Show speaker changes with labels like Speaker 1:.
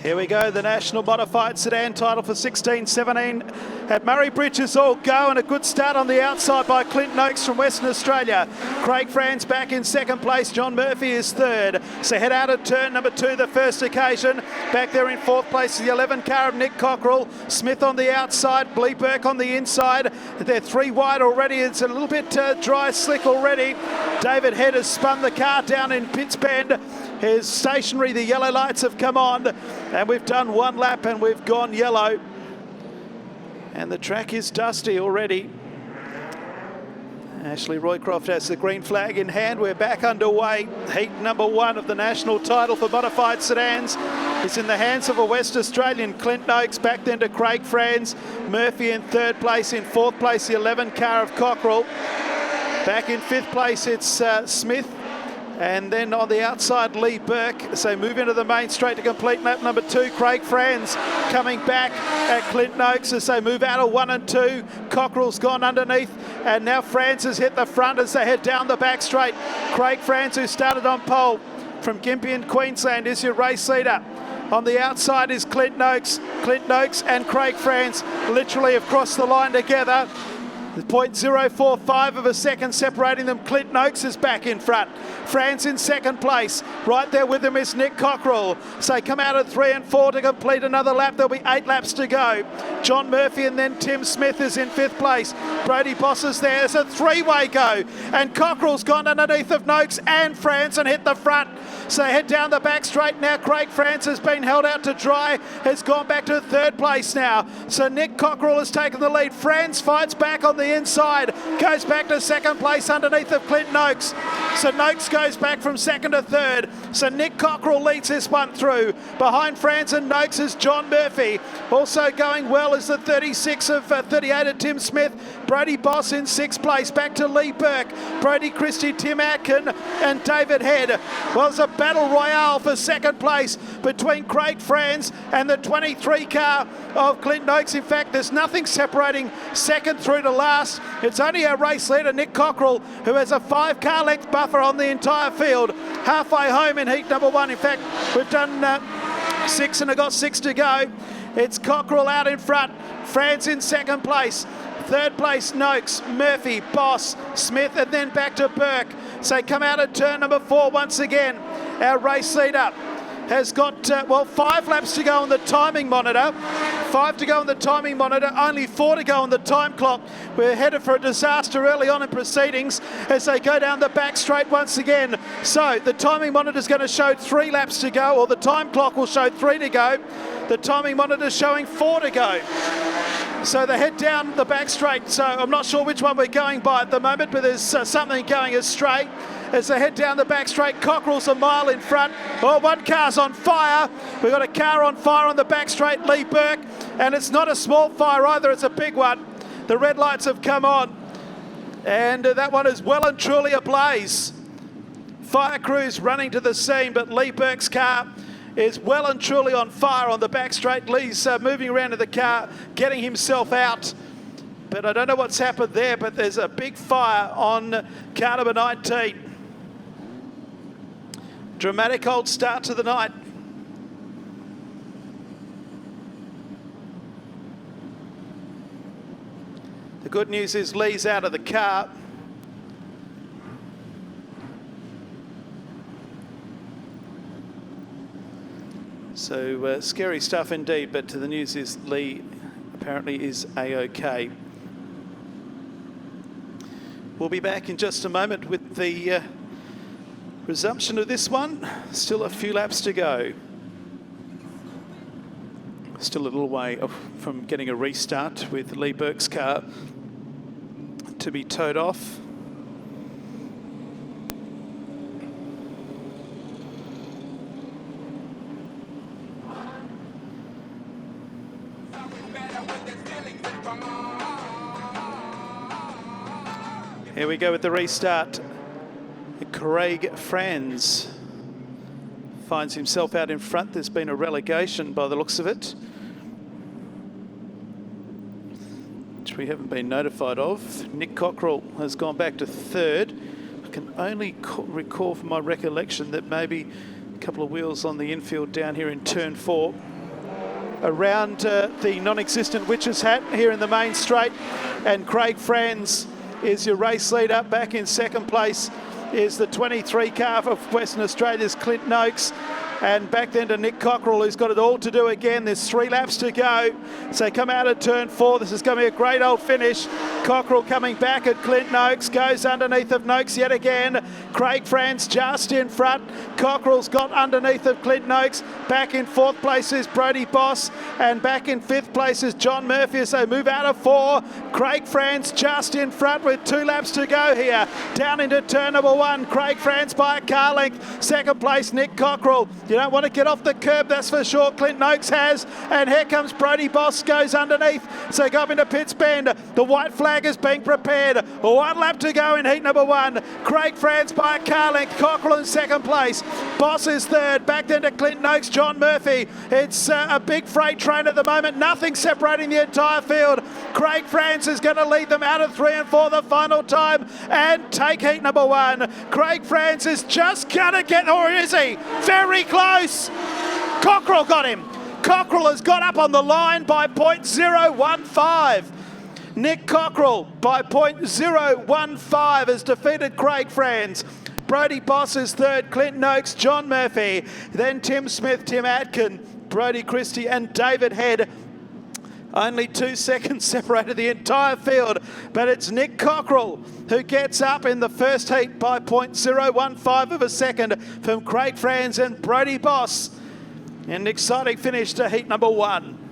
Speaker 1: Here we go, the National Modified Sedan title for 16-17 at Murray Bridges all go, and a good start on the outside by Clint Noakes from Western Australia. Craig Franz back in second place, John Murphy is third. So head out at turn number 2, the first occasion. Back there in fourth place, the 11 car of Nick Cockrell. Smith on the outside, Lee Burke on the inside. They're 3 wide already, it's a little bit dry, slick already. David Head has spun the car down in Pitts Bend. Here's stationary, the yellow lights have come on, and we've done 1 lap and we've gone yellow. And the track is dusty already. Ashley Roycroft has the green flag in hand. We're back underway. Heat number 1 of the national title for modified sedans is in the hands of a West Australian, Clint Noakes. Back then to Craig Franz. Murphy in third place. In fourth place, the 11 car of Cockrell. Back in fifth place, it's Smith. And then on the outside, Lee Burke. So move into the main straight to complete lap number 2. Craig Franz coming back at Clint Noakes as they move out of 1 and 2. Cockrell's gone underneath. And now Franz has hit the front as they head down the back straight. Craig Franz, who started on pole from Gympie, Queensland, is your race leader. On the outside is Clint Noakes. Clint Noakes and Craig Franz literally have crossed the line together. 0.045 of a second separating them. Clint Noakes is back in front. Franz in second place. Right there with him is Nick Cockrell. So come out at 3 and 4 to complete another lap. There'll be 8 laps to go. John Murphy and then Tim Smith is in 5th place. Brody Boss is there. It's a 3-way go. And Cockrell's gone underneath of Noakes and Franz and hit the front. So head down the back straight now. Craig Franz has been held out to dry. Has gone back to 3rd place now. So Nick Cockrell has taken the lead. Franz fights back on the inside. Goes back to 2nd place underneath of Clint Noakes. So Noakes goes back from 2nd to 3rd. So Nick Cockrell leads this one through. Behind Franz and Noakes is John Murphy. Also going well is the 36 of 38 of Tim Smith. Brody Boss in 6th place. Back to Lee Burke. Brody Christie, Tim Atkin and David Head. Well, it's a battle royale for 2nd place between Craig Franz and the 23 car of Clint Noakes. In fact, there's nothing separating 2nd through to last. It's only our race leader, Nick Cockrell, who has a 5 car length buffer on the entire field. Halfway home in heat number 1. In fact, we've done 6 and have got 6 to go. It's Cockrell out in front. Franz in 2nd place. 3rd place, Noakes, Murphy, Boss, Smith, and then back to Burke. So come out at turn number 4 once again. Our race leader has got, 5 laps to go on the timing monitor. 5 to go on the timing monitor, only 4 to go on the time clock. We're headed for a disaster early on in proceedings as they go down the back straight once again. So the timing monitor is going to show 3 laps to go, or the time clock will show 3 to go. The timing monitor is showing 4 to go. So they head down the back straight. So I'm not sure which one we're going by at the moment, but there's something going astray. As they head down the back straight, Cockrell's a mile in front. Oh, one car's on fire. We've got a car on fire on the back straight, Lee Burke. And it's not a small fire either, it's a big one. The red lights have come on. And that one is well and truly ablaze. Fire crews running to the scene, but Lee Burke's car is well and truly on fire on the back straight. Lee's moving around to the car, getting himself out. But I don't know what's happened there, but there's a big fire on car number 19. Dramatic old start to the night. The good news is Lee's out of the car. So scary stuff indeed, but the news is Lee apparently is A-OK. We'll be back in just a moment with the resumption of this one. Still a few laps to go. Still a little way off from getting a restart with Lee Burke's car to be towed off. Here we go with the restart. Craig Franz finds himself out in front. There's been a relegation by the looks of it, which we haven't been notified of. Nick Cockrell has gone back to 3rd. I can only recall from my recollection that maybe A couple of wheels on the infield down here in turn 4. Around the non-existent Witch's Hat here in the main straight, and Craig Franz is your race leader. Back in second place is the 23 car of Western Australia's Clint Noakes, and back then to Nick Cockrell, who's got it all to do again. There's 3 laps to go, so come out of turn 4. This is going to be a great old finish. Cockrell coming back at Clint Noakes, goes underneath of Noakes yet again. Craig Franz just in front. Cockrell's got underneath of Clint Noakes. Back in 4th place is Brody Boss, and back in 5th place is John Murphy as they move out of 4. Craig Franz just in front with 2 laps to go here. Down into turn number 1, Craig Franz by a car length. 2nd place, Nick Cockrell. You don't want to get off the curb, that's for sure. Clint Noakes has, and here comes Brody Boss, goes underneath. So go up into pits bend. The white flag is being prepared. 1 lap to go in heat number 1. Craig Franz by a car length. Cockrell in 2nd place. Boss is 3rd. Back then to Clint Noakes, John Murphy. It's a big freight train at the moment. Nothing separating the entire field. Craig Franz is going to lead them out of 3 and 4 the final time and take heat number 1. Craig Franz is just going to get, or is he? Very close. Cockrell got him. Cockrell has got up on the line by .015. Nick Cockrell by .015 has defeated Craig Franz. Brody Boss is 3rd, Clint Noakes, John Murphy, then Tim Smith, Tim Atkin, Brodie Christie and David Head. Only 2 seconds separated the entire field, but it's Nick Cockrell who gets up in the first heat by .015 of a second from Craig Franz and Brody Boss. An exciting finish to heat number 1.